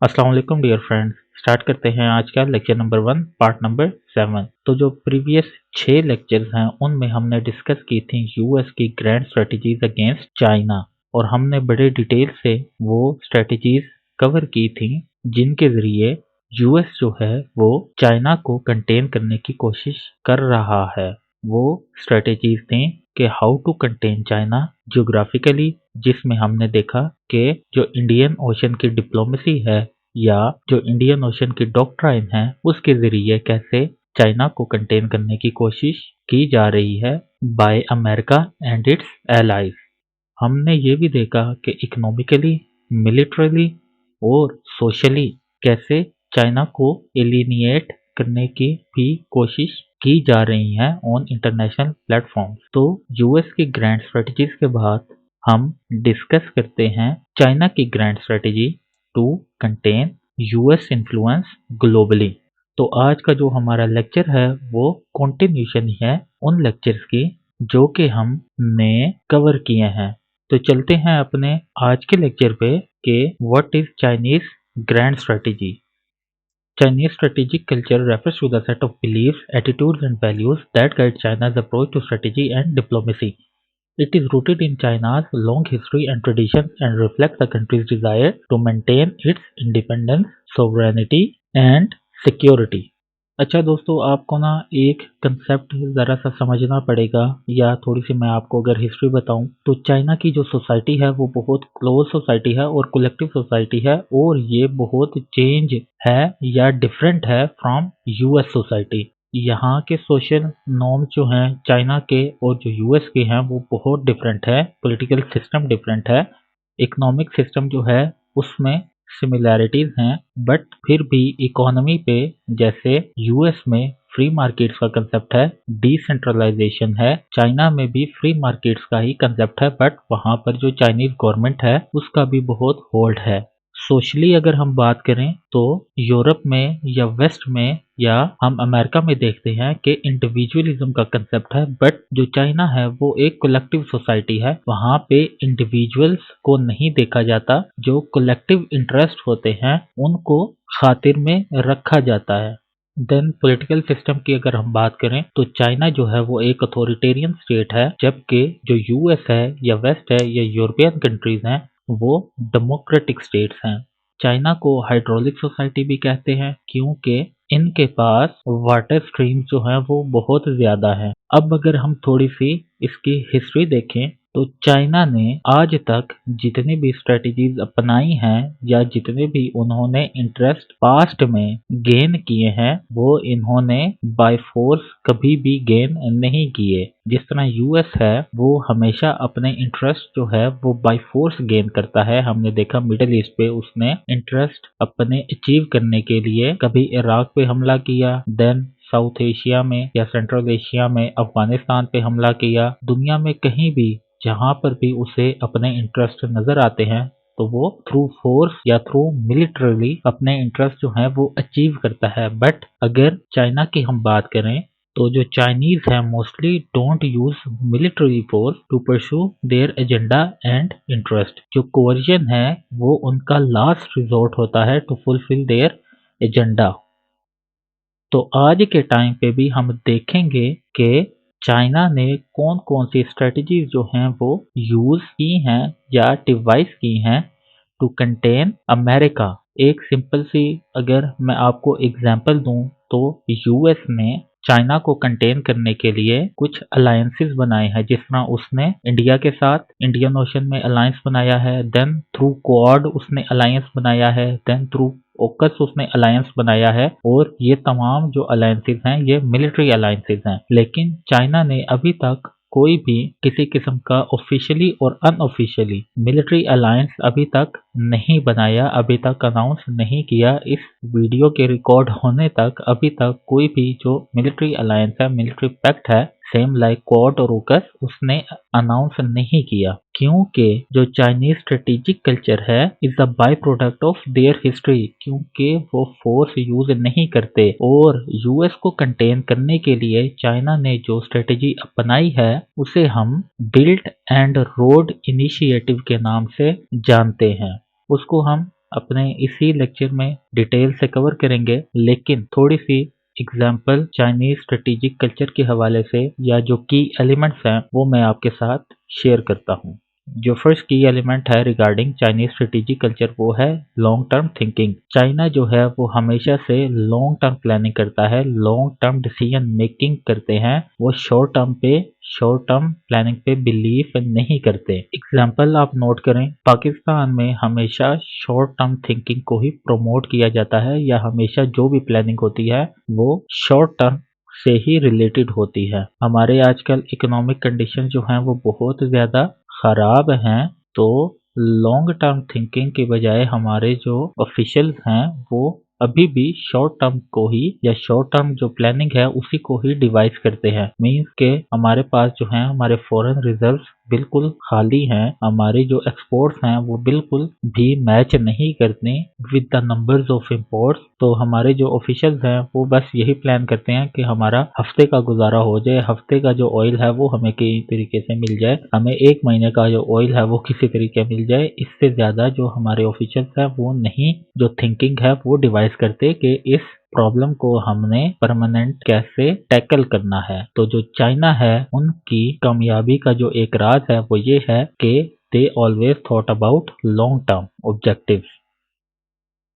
अस्सलाम वालेकुम dear friends. Start करते हैं आज का लेक्चर नंबर 1 पार्ट नंबर 7। तो जो प्रीवियस 6 लेक्चर्स हैं उनमें हमने डिस्कस की थी यूएस की ग्रैंड स्ट्रेटजीज अगेंस्ट चाइना, और हमने बड़े डिटेल से वो स्ट्रेटजीज कवर की थी जिनके ज़रिए यूएस जो है वो चाइना को कंटेन करने की कोशिश कर रहा है। वो स्ट्रेटजीज थी कि how to contain China geographically, जिसमें हमने देखा कि जो इंडियन ओशन की डिप्लोमेसी है या जो इंडियन ओशन की डॉक्ट्राइन है उसके ज़रिए कैसे चाइना को कंटेन करने की कोशिश की जा रही है by America and it's allies. हमने ये भी देखा कि इकोनॉमिकली, मिलिट्रली और सोशली कैसे चाइना को एलिनिएट करने की भी कोशिश की जा रही है ऑन इंटरनेशनल प्लेटफॉर्म। तो यूएस की ग्रैंड स्ट्रेटजीज के बाद हम डिस्कस करते हैं चाइना की grand strategy to contain US influence globally. तो आज का जो हमारा लेक्चर है वो कंटिन्यूशन ही है उन लेक्चर्स की जो कि हमने कवर किए हैं। तो चलते हैं अपने आज के लेक्चर पे कि what is Chinese grand strategy. Chinese strategic culture refers to the set of beliefs, attitudes, and values that guide China's approach to strategy and diplomacy. It is rooted in China's long history and traditions and reflects the country's desire to maintain its independence, sovereignty, and security. अच्छा दोस्तों, आपको ना एक concept ज़रा सा समझना पड़ेगा, या थोड़ी सी मैं आपको अगर हिस्ट्री बताऊं तो चाइना की जो सोसाइटी है वो बहुत क्लोज सोसाइटी है और कलेक्टिव सोसाइटी है, और ये बहुत चेंज है या डिफरेंट है फ्रॉम यूएस सोसाइटी। यहाँ के सोशल नॉर्म्स जो हैं चाइना के और जो यूएस के हैं वो बहुत डिफरेंट है, पॉलिटिकल सिस्टम डिफरेंट है, इकोनॉमिक सिस्टम जो है उसमें सिमिलैरिटीज हैं, बट फिर भी इकोनॉमी पे जैसे यूएस में फ्री मार्केट्स का कंसेप्ट है, डिसेंट्रलाइजेशन है, चाइना में भी फ्री मार्केट्स का ही कंसेप्ट है, बट वहाँ पर जो चाइनीज गवर्नमेंट है उसका भी बहुत होल्ड है। सोशली अगर हम बात करें तो यूरोप में या वेस्ट में या हम अमेरिका में देखते हैं कि इंडिविजुअलिज्म का कंसेप्ट है, बट जो चाइना है वो एक कलेक्टिव सोसाइटी है। वहाँ पे इंडिविजुअल्स को नहीं देखा जाता, जो कलेक्टिव इंटरेस्ट होते हैं उनको खातिर में रखा जाता है। देन पॉलिटिकल सिस्टम की अगर हम बात करें तो चाइना जो है वो एक अथॉरिटेरियन स्टेट है, जबकि जो यूएस है या वेस्ट है या यूरोपियन कंट्रीज हैं वो डेमोक्रेटिक स्टेट्स हैं। चाइना को हाइड्रोलिक सोसाइटी भी कहते हैं क्योंकि इनके पास वाटर स्ट्रीम जो हैं वो बहुत ज़्यादा है। अब अगर हम थोड़ी सी इसकी हिस्ट्री देखें तो चाइना ने आज तक जितनी भी स्ट्रेटजीज अपनाई हैं या जितने भी उन्होंने इंटरेस्ट पास्ट में गेन किए हैं वो इन्होंने बाय फोर्स कभी भी गेन नहीं किए। जिस तरह यूएस है वो हमेशा अपने इंटरेस्ट जो है वो बाय फोर्स गेन करता है। हमने देखा मिडिल ईस्ट पे उसने इंटरेस्ट अपने अचीव करने के लिए कभी इराक पे हमला किया, देन साउथ एशिया में या सेंट्रल एशिया में अफगानिस्तान पे हमला किया। दुनिया में कहीं भी जहां पर भी उसे अपने इंटरेस्ट नजर आते हैं तो वो थ्रू फोर्स या थ्रू मिलिटरली अपने इंटरेस्ट जो है वो अचीव करता है। बट अगर चाइना की हम बात करें तो जो चाइनीज है mostly don't use military force to pursue their agenda and interest. जो कोवर्जन है वो उनका लास्ट रिजोर्ट होता है टू फुलफिल देयर एजेंडा। तो आज के टाइम पे भी हम देखेंगे कि चाइना ने कौन कौन सी स्ट्रेटजीज जो हैं वो यूज की हैं या डिवाइस की हैं टू कंटेन अमेरिका। एक सिंपल सी अगर मैं आपको एग्जांपल दूं तो यूएस ने चाइना को कंटेन करने के लिए कुछ अलायंसेस बनाए हैं, जिस तरह उसने इंडिया के साथ इंडियन ओशन में अलायंस बनाया है, देन थ्रू क्वाड उसने अलायंस बनाया है, देन थ्रू ओकस उसने अलायंस बनाया है, और ये तमाम जो अलायंसेस हैं ये मिलिट्री अलायंसेस हैं। लेकिन चाइना ने अभी तक कोई भी किसी किस्म का ऑफिशियली और अनऑफिशियली मिलिट्री अलायंस अभी तक नहीं बनाया, अभी तक अनाउंस नहीं किया। इस वीडियो के रिकॉर्ड होने तक अभी तक कोई भी जो मिलिट्री अलायंस है, मिलिट्री पैक्ट है, सेम लाइक क्वाड और ओकस, उसने अनाउंस नहीं किया, क्योंकि जो चाइनीज स्ट्रेटेजिक कल्चर है is a by product of their history, क्योंकि वो फोर्स यूज नहीं करते। और यूएस को कंटेन करने के लिए चाइना ने जो स्ट्रेटेजी अपनाई है उसे हम बिल्ट एंड रोड इनिशिएटिव के नाम से जानते हैं। उसको हम अपने इसी लेक्चर में डिटेल से कवर करेंगे, लेकिन थोड़ी सी एग्जाम्पल चाइनीज स्ट्रेटेजिक कल्चर के हवाले से या जो की एलिमेंट्स हैं वो मैं आपके साथ शेयर करता हूँ। जो फर्स्ट की एलिमेंट है रिगार्डिंग चाइनीज स्ट्रेटेजिक कल्चर वो है लॉन्ग टर्म थिंकिंग। चाइना जो है वो हमेशा से लॉन्ग टर्म प्लानिंग करता है, लॉन्ग टर्म डिसीजन मेकिंग करते हैं। वो शॉर्ट टर्म प्लानिंग पे बिलीव नहीं करते। एग्जाम्पल आप नोट करें, पाकिस्तान में हमेशा शॉर्ट टर्म थिंकिंग को ही प्रमोट किया जाता है, या हमेशा जो भी प्लानिंग होती है वो शॉर्ट टर्म से ही रिलेटेड होती है। हमारे आजकल इकोनॉमिक कंडीशन जो हैं वो बहुत ज़्यादा खराब हैं, तो लॉन्ग टर्म थिंकिंग के बजाय हमारे जो ऑफिशियल्स हैं वो अभी भी शॉर्ट टर्म को ही या शॉर्ट टर्म जो प्लानिंग है उसी को ही डिवाइस करते हैं। मींस के हमारे पास जो है हमारे फॉरेन रिजर्व्स बिल्कुल खाली हैं, हमारे जो एक्सपोर्ट्स हैं वो बिल्कुल भी मैच नहीं करते with the numbers of imports. तो हमारे जो ऑफिशियल्स हैं वो बस यही प्लान करते हैं कि हमारा हफ्ते का गुजारा हो जाए, हफ्ते का जो ऑयल है वो हमें किसी तरीके से मिल जाए, हमें एक महीने का जो ऑयल है वो किसी तरीके मिल जाए। इससे ज्यादा जो हमारे ऑफिशियल्स हैं वो नहीं जो थिंकिंग है वो डिवाइस करते कि इस प्रॉब्लम को हमने परमानेंट कैसे टैकल करना है। तो जो चाइना है उनकी कामयाबी का जो एक राज है वो ये है कि they always thought about long term objectives.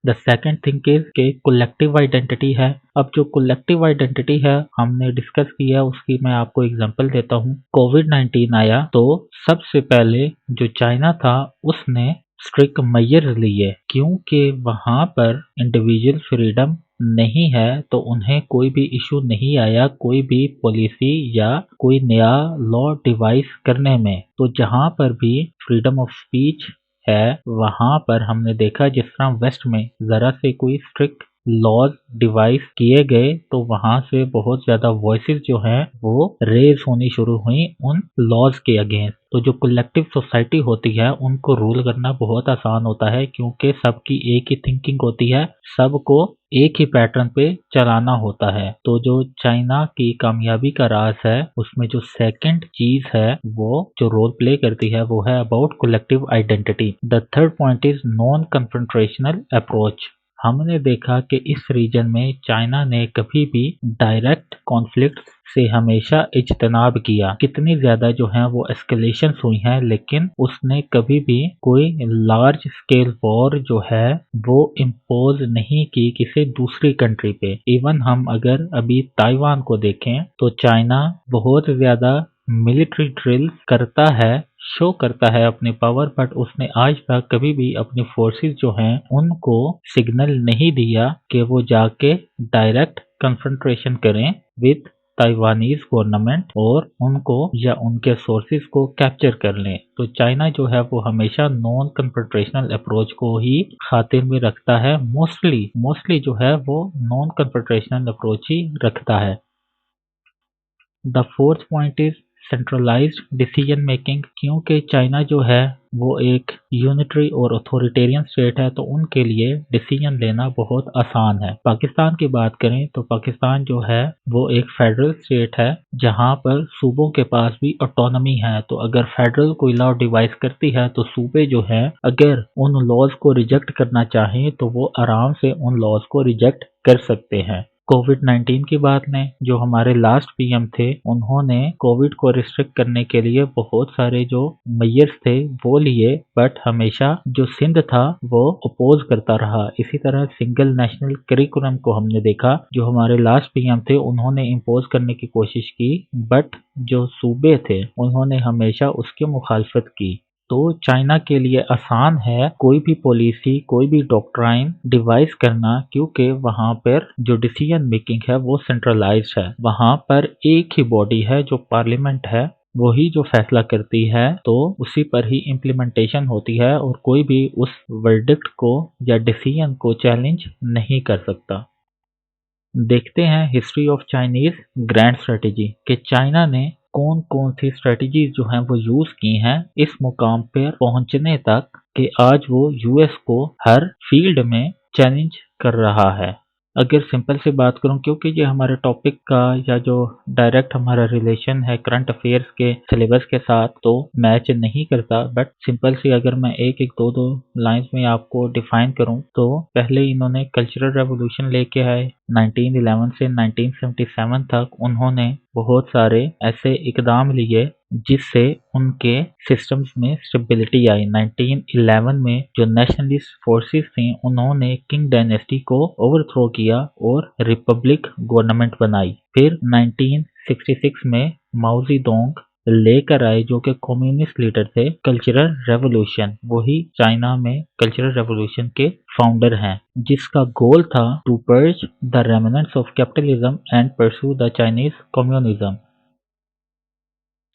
The second thing is के कोलेक्टिव आइडेंटिटी है। अब जो कोलेक्टिव आइडेंटिटी है हमने डिस्कस किया है, उसकी मैं आपको एग्जांपल देता हूँ। कोविड-19 आया तो सबसे पहले जो चाइना था उसने स्ट्रिक्ट मेजर्स लिए, क्योंकि वहां पर इंडिविजुअल फ्रीडम नहीं है तो उन्हें कोई भी इशू नहीं आया कोई भी पॉलिसी या कोई नया लॉ डिवाइस करने में। तो जहां पर भी फ्रीडम ऑफ स्पीच है वहां पर हमने देखा जिस तरह वेस्ट में जरा से कोई स्ट्रिक्ट लॉज डिवाइस किए गए तो वहां से बहुत ज्यादा वॉइसेस जो हैं वो रेज होनी शुरू हुई उन लॉज के अगेंस्ट। तो जो कलेक्टिव सोसाइटी होती है उनको रूल करना बहुत आसान होता है, क्योंकि सबकी एक ही थिंकिंग होती है, सबको एक ही पैटर्न पे चलाना होता है। तो जो चाइना की कामयाबी का राज है उसमें जो सेकंड चीज है वो जो रोल प्ले करती है वो है about collective identity. The third point is non confrontational approach. हमने देखा कि इस रीजन में चाइना ने कभी भी डायरेक्ट कॉन्फ्लिक्ट से हमेशा इज्तनाब किया। कितनी ज्यादा जो है वो एस्केलेशन हुई हैं, लेकिन उसने कभी भी कोई लार्ज स्केल वॉर जो है वो इम्पोज नहीं की किसी दूसरी कंट्री पे। इवन हम अगर अभी ताइवान को देखें तो चाइना बहुत ज्यादा मिलिट्री ड्रिल करता है, शो करता है अपनी पावर, बट उसने आज तक कभी भी अपनी फोर्सेस जो हैं उनको सिग्नल नहीं दिया कि वो जाके डायरेक्ट कन्फ्रंट्रेशन करें विद ताइवानीज गवर्नमेंट और उनको या उनके सोर्सेज को कैप्चर कर लें। तो चाइना जो है वो हमेशा नॉन कन्फ्रंट्रेशनल अप्रोच को ही खातिर में रखता है, मोस्टली जो है वो नॉन कन्फ्रंट्रेशनल अप्रोच ही रखता है। The fourth point is centralised decision making. क्योंकि चाइना जो है वो एक यूनिटरी और अथॉरिटेरियन स्टेट है तो उनके लिए डिसीजन लेना बहुत आसान है। पाकिस्तान की बात करें तो पाकिस्तान जो है वो एक फेडरल स्टेट है जहां पर सूबों के पास भी ऑटोनॉमी है। तो अगर फेडरल कोई लॉ डिवाइस करती है तो सूबे जो है अगर उन लॉज को रिजेक्ट करना चाहें तो वो आराम से उन लॉज को रिजेक्ट कर सकते हैं। कोविड-19 की बात लें, जो हमारे लास्ट पीएम थे उन्होंने कोविड को रिस्ट्रिक्ट करने के लिए बहुत सारे जो मेजर्स थे वो लिए, बट हमेशा जो सिंध था वो अपोज करता रहा। इसी तरह सिंगल नेशनल करिकुलम को हमने देखा, जो हमारे लास्ट पीएम थे उन्होंने इम्पोज करने की कोशिश की, बट जो सूबे थे उन्होंने हमेशा उसकी मुखालफत की। तो चाइना के लिए आसान है कोई भी पॉलिसी कोई भी डॉक्ट्राइन डिवाइस करना, क्योंकि वहां पर जो डिसीजन मेकिंग है वो सेंट्रलाइज्ड है। वहां पर एक ही बॉडी है जो पार्लियामेंट है, वही जो फैसला करती है, तो उसी पर ही इम्प्लीमेंटेशन होती है और कोई भी उस वर्डिक्ट को या डिसीजन को चैलेंज नहीं कर सकता। देखते हैं history of Chinese grand strategy कि चाइना ने कौन कौन सी स्ट्रेटेजीज जो हैं वो यूज की हैं इस मुकाम पर पहुंचने तक कि आज वो यूएस को हर फील्ड में चैलेंज कर रहा है। अगर सिंपल से बात करूं, क्योंकि ये हमारे टॉपिक का या जो डायरेक्ट हमारा रिलेशन है करंट अफेयर्स के सिलेबस के साथ तो मैच नहीं करता, बट सिंपल से अगर मैं एक एक दो दो लाइंस में आपको डिफाइन करूं तो पहले इन्होंने कल्चरल रेवोल्यूशन लेके आए 1911 से 1977 तक। उन्होंने बहुत सारे ऐसे इकदाम लिए जिससे उनके सिस्टम्स में स्टेबिलिटी आई। 1911 में जो नेशनलिस्ट फोर्सेस थी उन्होंने किंग डायनेस्टी को ओवरथ्रो किया और रिपब्लिक गवर्नमेंट बनाई। फिर 1966 में माओ जेडोंग लेकर आए जो कि कम्युनिस्ट लीडर थे कल्चरल रेवोल्यूशन। वही चाइना में कल्चरल रेवोल्यूशन के फाउंडर हैं, जिसका गोल था to purge the remnants of capitalism and pursue the Chinese communism.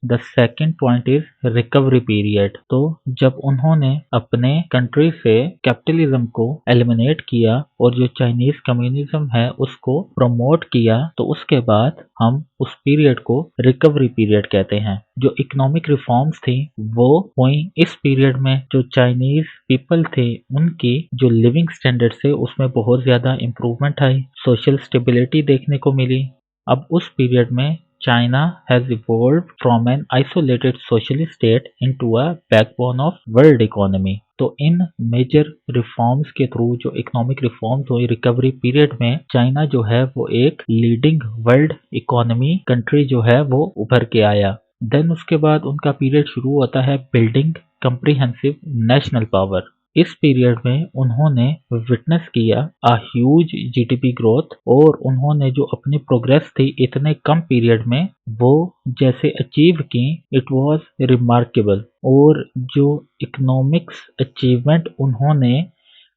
The second point is recovery period. तो जब उन्होंने अपने कंट्री से कैपिटलिज्म को एलिमिनेट किया और जो चाइनीज कम्युनिज्म है उसको प्रमोट किया, तो उसके बाद हम उस पीरियड को रिकवरी पीरियड कहते हैं। जो इकोनॉमिक रिफॉर्म्स थी वो हुई इस पीरियड में। जो चाइनीज पीपल थे उनकी जो लिविंग स्टैंडर्ड से उसमें बहुत ज्यादा इम्प्रूवमेंट आई, सोशल स्टेबिलिटी देखने को मिली। अब उस पीरियड में China has evolved from an isolated socialist state into a backbone of world economy। तो इन मेजर रिफॉर्म्स के थ्रू जो इकोनॉमिक रिफॉर्म्स हुई रिकवरी पीरियड में, चाइना जो है वो एक लीडिंग वर्ल्ड इकोनॉमी कंट्री जो है वो उभर के आया। देन उसके बाद उनका पीरियड शुरू होता है बिल्डिंग कम्प्रीहेंसिव नेशनल पावर। इस पीरियड में उन्होंने विटनेस किया अ ह्यूज जीडीपी ग्रोथ, और उन्होंने जो अपनी प्रोग्रेस थी इतने कम पीरियड में वो जैसे अचीव की, इट वाज रिमार्केबल। और जो इकोनॉमिक्स अचीवमेंट उन्होंने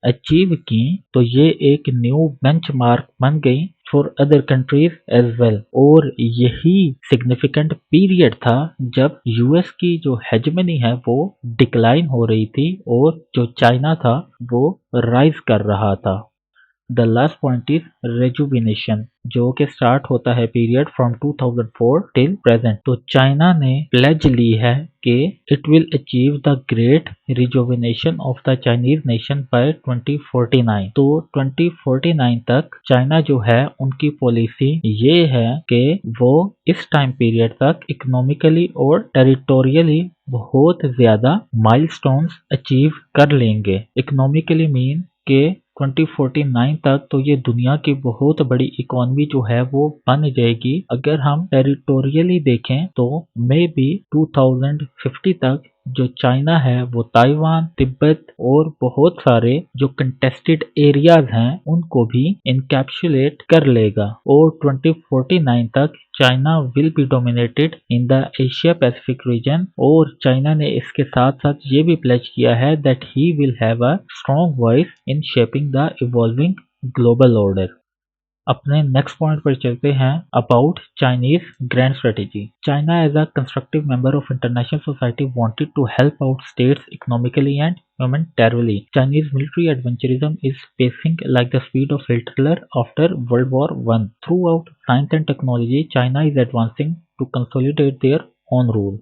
अचीव की तो ये एक न्यू बेंचमार्क बन गई for other countries as well. और यही सिग्निफिकेंट पीरियड था जब यूएस की जो हेजमनी है वो डिक्लाइन हो रही थी और जो चाइना था वो राइज कर रहा था। The last point is rejuvenation, जो कि स्टार्ट होता है पीरियड फ्रॉम 2004 टिल प्रेजेंट। तो चाइना ने प्लेज ली है कि it will achieve the great rejuvenation of the Chinese nation by 2049। तो 2049 तक चाइना जो है उनकी पॉलिसी ये है कि वो इस टाइम पीरियड तक इकोनॉमिकली और टेरिटोरियली बहुत ज्यादा माइलस्टोन्स अचीव कर लेंगे। इकोनॉमिकली मीन के 2049 तक तो ये दुनिया की बहुत बड़ी इकोनॉमी जो है वो बन जाएगी। अगर हम टेरिटोरियली देखें तो मे बी 2050 तक जो चाइना है वो ताइवान, तिब्बत और बहुत सारे जो कंटेस्टेड एरियाज हैं उनको भी इनकैप्सुलेट कर लेगा। और 2049 तक China will be dominated in the Asia Pacific region. और चाइना ने इसके साथ साथ ये भी प्लेज किया है that he will have a strong voice in shaping the evolving global order. अपने नेक्स्ट पॉइंट पर चलते हैं about Chinese grand strategy. China as a constructive member of international society wanted to help out states economically and humanitarily. Chinese military adventurism is pacing like the speed of Hitler after World War I. Throughout science and technology, China is advancing to consolidate their own rule.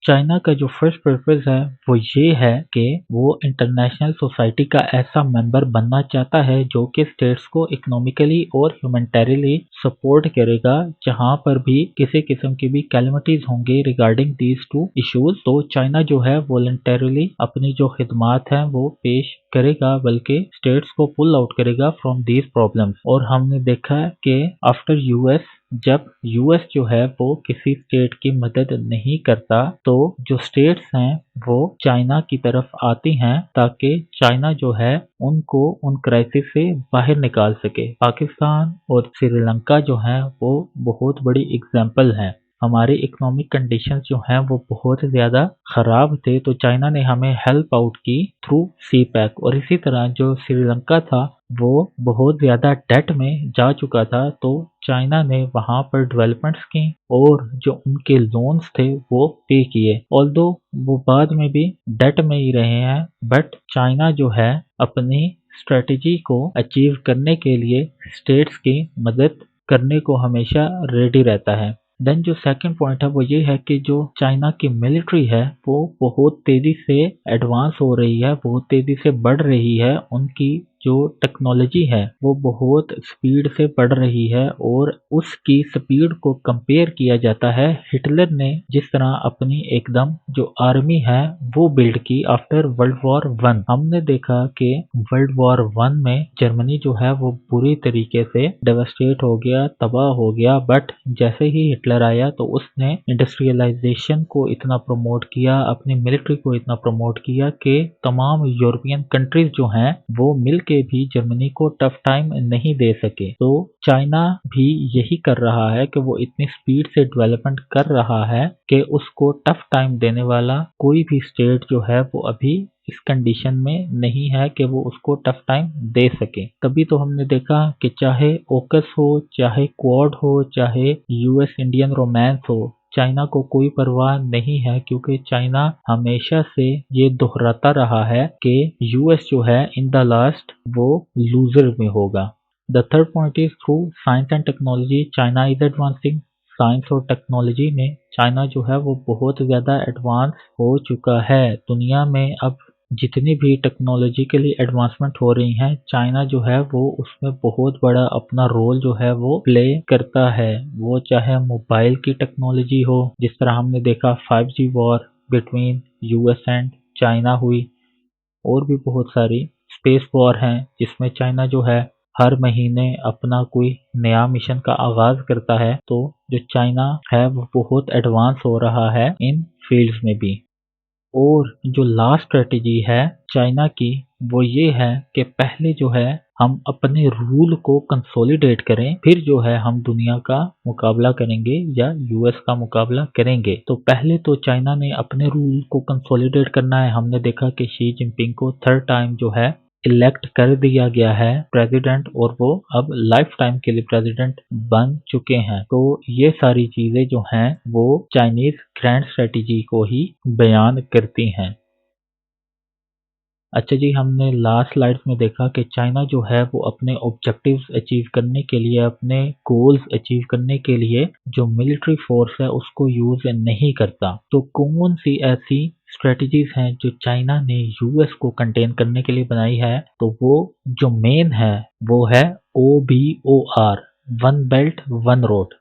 China का जो first purpose है वो ये है कि वो international society का ऐसा मेंबर बनना चाहता है जो कि स्टेट्स को इकोनॉमिकली और ह्यूमैनिटेरियली सपोर्ट करेगा जहां पर भी किसी किस्म की भी कैलेमिटीज होंगे रिगार्डिंग दीज टू इश्यूज। तो चाइना जो है वॉलंटरली अपनी जो खिदमात हैं वो पेश करेगा, बल्कि स्टेट्स को पुल आउट करेगा फ्रॉम दीज प्रॉब्लम्स। और हमने देखा है कि आफ्टर यूएस, जब यूएस जो है वो किसी स्टेट की मदद नहीं करता तो जो स्टेट्स हैं वो चाइना की तरफ आती हैं ताकि चाइना जो है उनको उन क्राइसिस से बाहर निकाल सके। पाकिस्तान और श्रीलंका जो है वो बहुत बड़ी एग्जाम्पल है। हमारी इकोनॉमिक कंडीशंस जो हैं वो बहुत ज़्यादा ख़राब थे तो चाइना ने हमें हेल्प आउट की थ्रू सी पैक। और इसी तरह जो श्रीलंका था वो बहुत ज़्यादा डेट में जा चुका था तो चाइना ने वहाँ पर डेवलपमेंट्स की और जो उनके लोन्स थे वो पे किए। ऑल्दो वो बाद में भी डेट में ही रहे हैं, बट चाइना जो है अपनी स्ट्रेटजी को अचीव करने के लिए स्टेट्स की मदद करने को हमेशा रेडी रहता है। देन जो सेकंड पॉइंट है वो ये है कि जो चाइना की मिलिट्री है वो बहुत तेजी से एडवांस हो रही है, बहुत तेजी से बढ़ रही है। उनकी जो टेक्नोलॉजी है वो बहुत स्पीड से बढ़ रही है और उसकी स्पीड को कंपेयर किया जाता है हिटलर ने जिस तरह अपनी एकदम जो आर्मी है वो बिल्ड की आफ्टर वर्ल्ड वॉर वन। हमने देखा कि वर्ल्ड वॉर वन में जर्मनी जो है वो बुरी तरीके से डेवास्टेट हो गया, तबाह हो गया, बट जैसे ही हिटलर आया तो उसने इंडस्ट्रियलाइजेशन को इतना प्रमोट किया, अपनी मिलिट्री को इतना प्रमोट किया कि तमाम यूरोपियन कंट्रीज जो हैं वो मिल के भी जर्मनी को टफ टाइम नहीं दे सके। तो चाइना भी यही कर रहा है कि वो इतनी स्पीड से डेवलपमेंट कर रहा है कि उसको टफ टाइम देने वाला कोई भी स्टेट जो है वो अभी इस कंडीशन में नहीं है कि वो उसको टफ टाइम दे सके। तभी तो हमने देखा कि चाहे ओकस हो, चाहे क्वाड हो, चाहे यूएस इंडियन रोमांस हो, चाइना को कोई परवाह नहीं है क्योंकि चाइना हमेशा से ये दोहराता रहा है कि यूएस जो है इन द लास्ट वो लूजर में होगा। The third point is through science and technology China is advancing. Science और टेक्नोलॉजी में चाइना जो है वो बहुत ज़्यादा एडवांस हो चुका है। दुनिया में अब जितनी भी टेक्नोलॉजिकली एडवांसमेंट हो रही हैं चाइना जो है वो उसमें बहुत बड़ा अपना रोल जो है वो प्ले करता है। वो चाहे मोबाइल की टेक्नोलॉजी हो, जिस तरह हमने देखा 5G war between US and China हुई, और भी बहुत सारी स्पेस वॉर हैं जिसमें चाइना जो है हर महीने अपना कोई नया मिशन का आगाज करता है। तो जो चाइना है वो बहुत एडवांस हो रहा है इन फील्ड्स में भी। और जो लास्ट स्ट्रेटेजी है चाइना की वो ये है कि पहले जो है हम अपने रूल को कंसोलिडेट करें, फिर जो है हम दुनिया का मुकाबला करेंगे या यूएस का मुकाबला करेंगे। तो पहले तो चाइना ने अपने रूल को कंसोलिडेट करना है। हमने देखा कि शी जिनपिंग को थर्ड टाइम जो है इलेक्ट कर दिया गया है प्रेसिडेंट और वो अब लाइफ टाइम के लिए प्रेसिडेंट बन चुके हैं। तो ये सारी चीजें जो हैं वो चाइनीज ग्रैंड स्ट्रेटेजी को ही बयान करती हैं। अच्छा जी, हमने लास्ट स्लाइड्स में देखा कि चाइना जो है वो अपने ऑब्जेक्टिव्स अचीव करने के लिए, अपने गोल्स अचीव करने के लिए जो मिलिट्री फोर्स है उसको यूज नहीं करता। तो कौन सी ऐसी स्ट्रेटजीज हैं जो चाइना ने यूएस को कंटेन करने के लिए बनाई है? तो वो जो मेन है वो है OBOR, one belt one road.